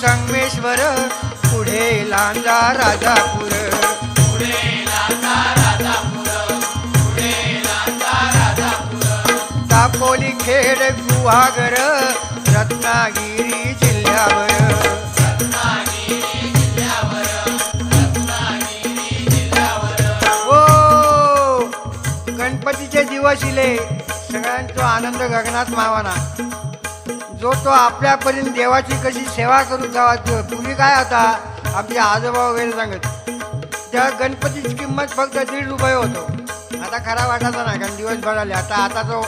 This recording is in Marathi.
संगमेश्वर, पुढे लांजा राजापूर. दापोली खेड गुहागर, रत्नागिरी जिल्ह्यावर. ओ गणपतीचे दिवस इले, सगळ्यांचा आनंद गगनात मावाना. जो तो आपल्यापर्यंत देवाची कशी सेवा करू जावा. पूर्वी काय होता, आपले आजोबा वगैरे सांगत, त्या गणपतीची किंमत फक्त ₹1.5 होतो. आता खरा वाटायचा नाही, कारण दिवस भराले. आता तो